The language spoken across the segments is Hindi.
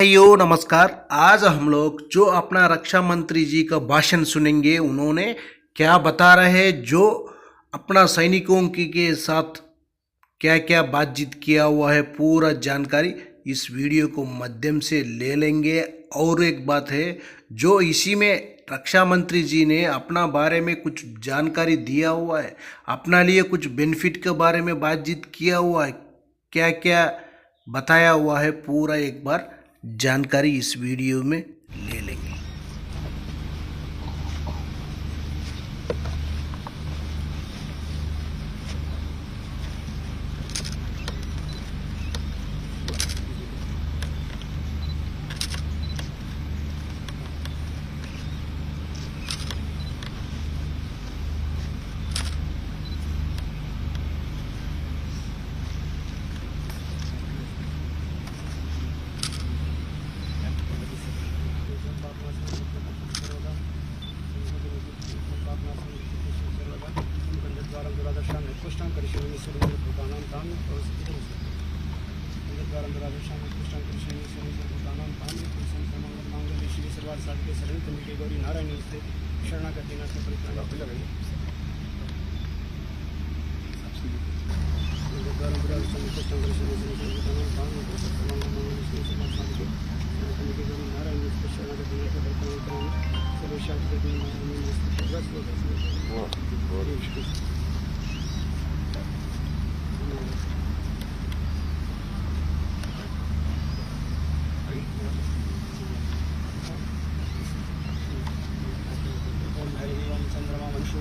भाइयों नमस्कार। आज हम लोग जो अपना रक्षा मंत्री जी का भाषण सुनेंगे, उन्होंने क्या बता रहे हैं, जो अपना सैनिकों के साथ क्या क्या बातचीत किया हुआ है, पूरा जानकारी इस वीडियो को माध्यम से ले लेंगे। और एक बात है, जो इसी में रक्षा मंत्री जी ने अपना बारे में कुछ जानकारी दिया हुआ है, अपना लिए कुछ बेनिफिट के बारे में बातचीत किया हुआ है, क्या क्या बताया हुआ है, पूरा एक बार जानकारी इस वीडियो में ले लेंगे। गौरी नारायण शरणागति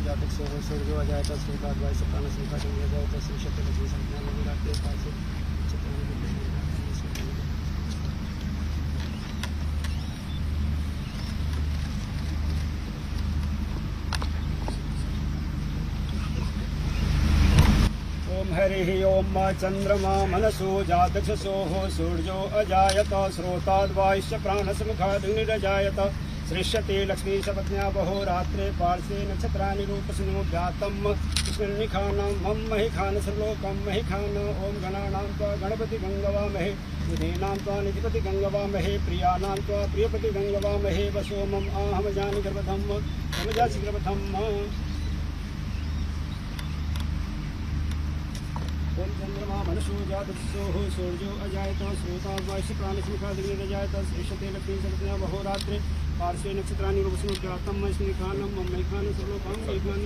जातक से हो सूर्य आ जाए तो श्रीपाद भाई से प्राण संख्या जम जाए तो श्री शक्ति लक्ष्मी संख्या में विराट के पास ओम हरि ओम चंद्रमा मनसो जातक्षसो सूर्यो अजायत श्रोताद्वाश्च प्राणसमुखादग्निरजायत सृष्यते लक्ष्मी सपत्न्या बहो रात्रे पार्श्वे नक्षत्राणि रूपसनो जातं कृष्णनिखानं मम महिखान सर्वलोकं महिखान ओम गणानां त्वा गणपति गंगवामहे बुधीनां त्वा निधिपति गंगवामहे प्रियाणां त्वा प्रियपति गंगवामहे वशो मम आहम जानि गर्भधम समजासि गर्भधम ओम चंद्रमा मनसो जातसो सूर्यो अजायत श्रोताद्वाश्च प्राणसमुखादग्निरजायत सृष्यते लक्ष्मी सपत्न्या बहो रात्रे पार्श्वे नक्षत्राणि रूपसनो जातं स्नेखानं मम महिखानं सर्वलोकं महिखानं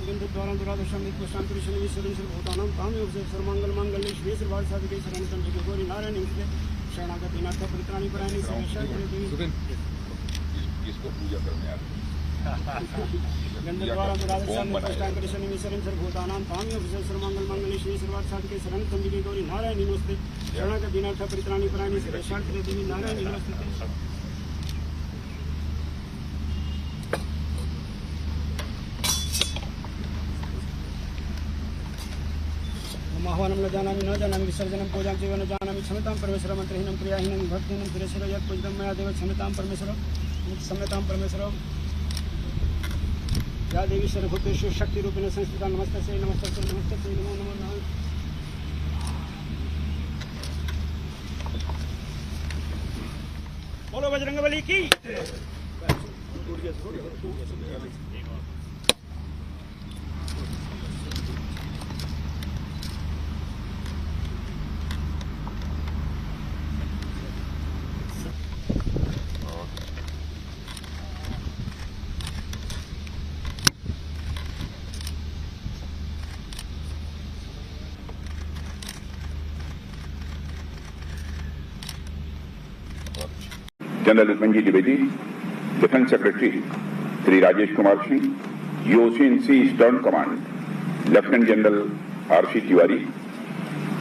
गंधद्वारां दुरादर्शं नित्पशान्ति शनिश्वरं सर्वभूतानां तामेव सर्वमङ्गलमाङ्गल्ये शिवे सर्वार्थसाधिके शरणं त्र्यम्बके गौरी नारायणी शरणागति नाथ परित्राणि परायणि सर्वेश्वरी इसको पूजा करने आते गंधद्वारां दुरादर्शं नित्पशान्ति शनिश्वरं सर्वभूतानां तामेव सर्वमङ्गलमाङ्गल्ये शिवे सर्वार्थसाधिके शरणं त्र्यम्बके गौरी नारायणी नमस्ते शरणागति नाथ परित्राणि परायणि सर्वेश्वरी देवी नारायणी नमस्ते। आह्वानं न जानामि विसर्जनं पूजां चैव न जानामि क्षम्यतां परमेश्वर मंत्रहीनं प्रियाहीनं भक्तिहीनं सुरेश्वर यत् पूजितं मया देव क्षम्यतां परमेश्वर क्षम्यतां परमेश्वर या देवी सर्वभूतेषु शक्तिरूपेण संस्थिता नमस्तस्यै नमस्तस्यै नमस्तस्यै नमो नमः। बोलो बजरंगबली की। जनरल उपमंजी द्विवेदी, डिफेंस सेक्रेटरी श्री राजेश कुमार सिंह, यूसीएनसी eastern command lieutenant general R C Tiwari,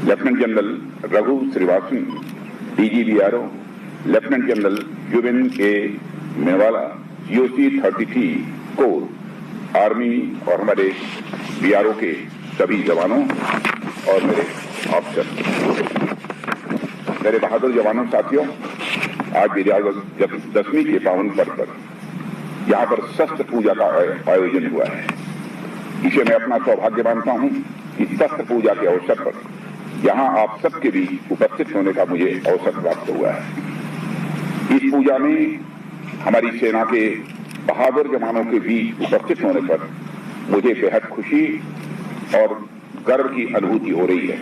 lieutenant general Raghu Srivastava, DGBRO lieutenant general Zubin K Mewala, UC 33 core army और हमारे बीआरओ के सभी जवानों और मेरे ऑफिसर, मेरे बहादुर जवानों साथियों, आज विजयादशमी के पावन पर्व पर यहाँ पर शस्त्र पूजा का आयोजन हुआ है। इसे मैं अपना सौभाग्य मानता हूँ कि शस्त्र पूजा के अवसर पर यहाँ आप सबके बीच उपस्थित होने का मुझे अवसर प्राप्त हुआ है। इस पूजा में हमारी सेना के बहादुर जवानों के बीच उपस्थित होने पर मुझे बेहद खुशी और गर्व की अनुभूति हो रही है।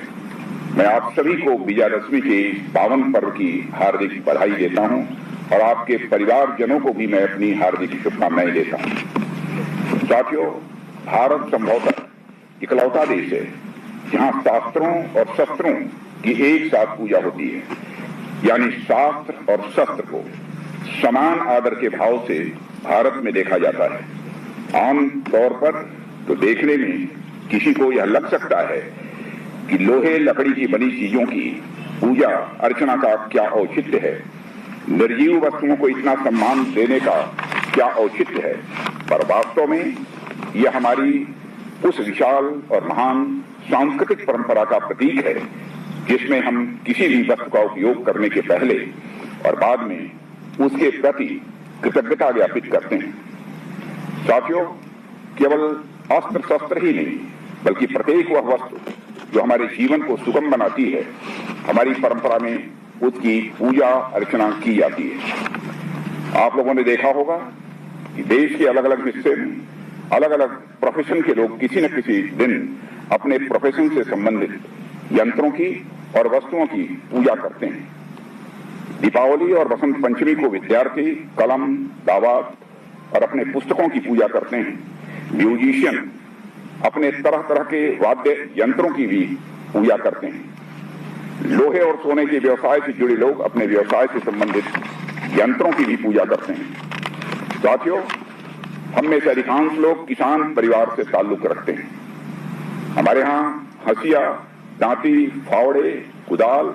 मैं आप सभी को विजयादशमी के पावन पर्व की हार्दिक बधाई देता हूं और आपके परिवारजनों को भी मैं अपनी हार्दिक शुभकामनाएं देता हूं। साथियों, भारत संभवतः इकलौता देश है जहां शास्त्रों और शस्त्रों की एक साथ पूजा होती है, यानी शास्त्र और शस्त्र को समान आदर के भाव से भारत में देखा जाता है। आम तौर पर तो देखने में किसी को यह लग सकता है कि लोहे लकड़ी की बनी चीजों की पूजा अर्चना का क्या औचित्य है, निर्जीव वस्तुओं को इतना सम्मान देने का क्या औचित्य है, पर वास्तव में यह हमारी उस विशाल और महान सांस्कृतिक परंपरा का प्रतीक है जिसमें हम किसी भी वस्तु का उपयोग करने के पहले और बाद में उसके प्रति कृतज्ञता ज्ञापित करते हैं। साथियों, केवल अस्त्र शस्त्र ही नहीं बल्कि प्रत्येक वह वस्तु जो हमारे जीवन को सुगम बनाती है, हमारी परंपरा में उसकी पूजा अर्चना की जाती है। आप लोगों ने देखा होगा कि देश के अलग अलग हिस्से में अलग अलग प्रोफेशन के लोग किसी न किसी दिन अपने प्रोफेशन से संबंधित यंत्रों की और वस्तुओं की पूजा करते हैं। दीपावली और बसंत पंचमी को विद्यार्थी कलम, दावात और अपने पुस्तकों की पूजा करते हैं। म्यूजिशियन अपने तरह तरह के वाद्य यंत्रों की भी पूजा करते हैं। लोहे और सोने के व्यवसाय से जुड़े लोग अपने व्यवसाय से संबंधित यंत्रों की भी पूजा करते हैं। साथियों, हम में से अधिकांश लोग किसान परिवार से ताल्लुक रखते हैं। हमारे यहाँ हंसिया, दांती, फावड़े, कुदाल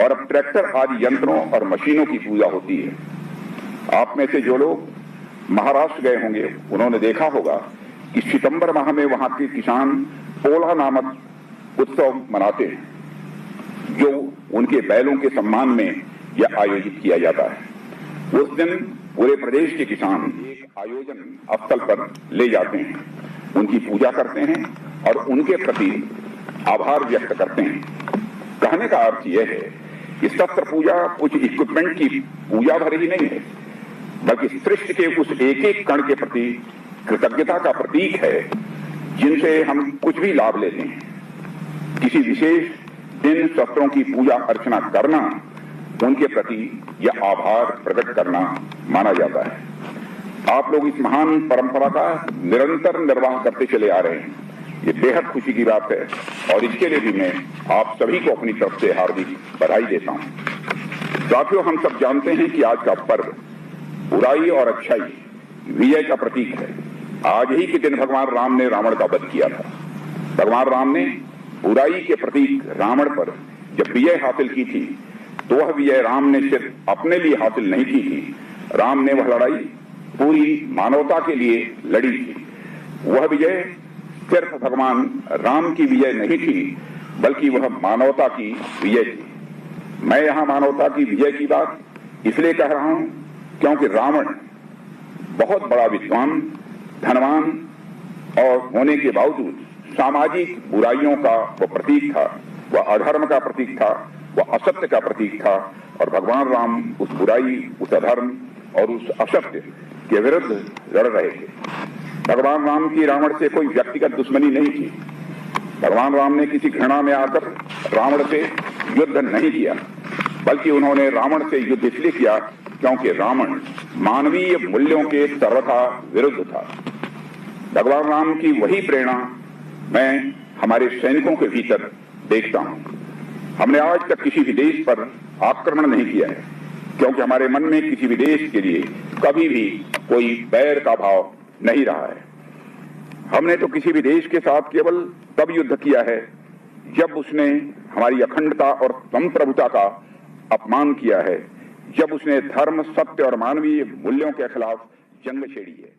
और अब ट्रैक्टर आदि यंत्रों और मशीनों की पूजा होती है। आप में से जो लोग महाराष्ट्र गए होंगे उन्होंने देखा होगा कि सितंबर माह में वहां के किसान पोला नामक उत्सव मनाते हैं, जो उनके बैलों के सम्मान में यह आयोजित किया जाता है। उस दिन पूरे प्रदेश के किसान एक आयोजन स्थल पर ले जाते हैं, उनकी पूजा करते हैं और उनके प्रति आभार व्यक्त करते हैं। कहने का अर्थ यह है कि शस्त्र पूजा कुछ इक्विपमेंट की पूजा भर ही नहीं है, बल्कि सृष्टि के उस एक एक कण के प्रति कृतज्ञता का प्रतीक है जिनसे हम कुछ भी लाभ लेते हैं। किसी विशेष दिन शस्त्रों की पूजा अर्चना करना उनके प्रति यह आभार प्रकट करना माना जाता है। आप लोग इस महान परंपरा का निरंतर निर्वाह करते चले आ रहे हैं, ये बेहद खुशी की बात है और इसके लिए भी मैं आप सभी को अपनी तरफ से हार्दिक बधाई देता हूं। साथियों, हम सब जानते हैं कि आज का पर्व बुराई और अच्छाई विजय का प्रतीक है। आज ही के दिन भगवान राम ने रावण का वध किया था। भगवान राम ने बुराई के प्रतीक रावण पर जब विजय हासिल की थी तो वह विजय राम ने सिर्फ अपने लिए हासिल नहीं की थी, राम ने वह लड़ाई पूरी मानवता के लिए लड़ी थी। वह विजय सिर्फ भगवान राम की विजय नहीं थी बल्कि वह मानवता की विजय थी। मैं यहां मानवता की विजय की बात इसलिए कह रहा हूं क्योंकि रावण बहुत बड़ा विद्वान, धनवान और होने के बावजूद सामाजिक बुराइयों का वह प्रतीक था, वह अधर्म का प्रतीक था, वह असत्य का प्रतीक था और भगवान राम उस बुराई, उस अधर्म और उस असत्य के विरुद्ध लड़ रहे थे। भगवान राम की रावण से कोई व्यक्तिगत दुश्मनी नहीं थी। भगवान राम ने किसी घृणा में आकर रावण से युद्ध नहीं किया, बल्कि उन्होंने रावण से युद्ध इसलिए किया क्योंकि रावण मानवीय मूल्यों के सर्वथा विरुद्ध था। भगवान राम की वही प्रेरणा मैं हमारे सैनिकों के भीतर देखता हूं। हमने आज तक किसी भी देश पर आक्रमण नहीं किया है क्योंकि हमारे मन में किसी भी देश के लिए कभी भी कोई बैर का भाव नहीं रहा है। हमने तो किसी भी देश के साथ केवल तब युद्ध किया है जब उसने हमारी अखंडता और संप्रभुता का अपमान किया है, जब उसने धर्म, सत्य और मानवीय मूल्यों के खिलाफ जंग छेड़ी है।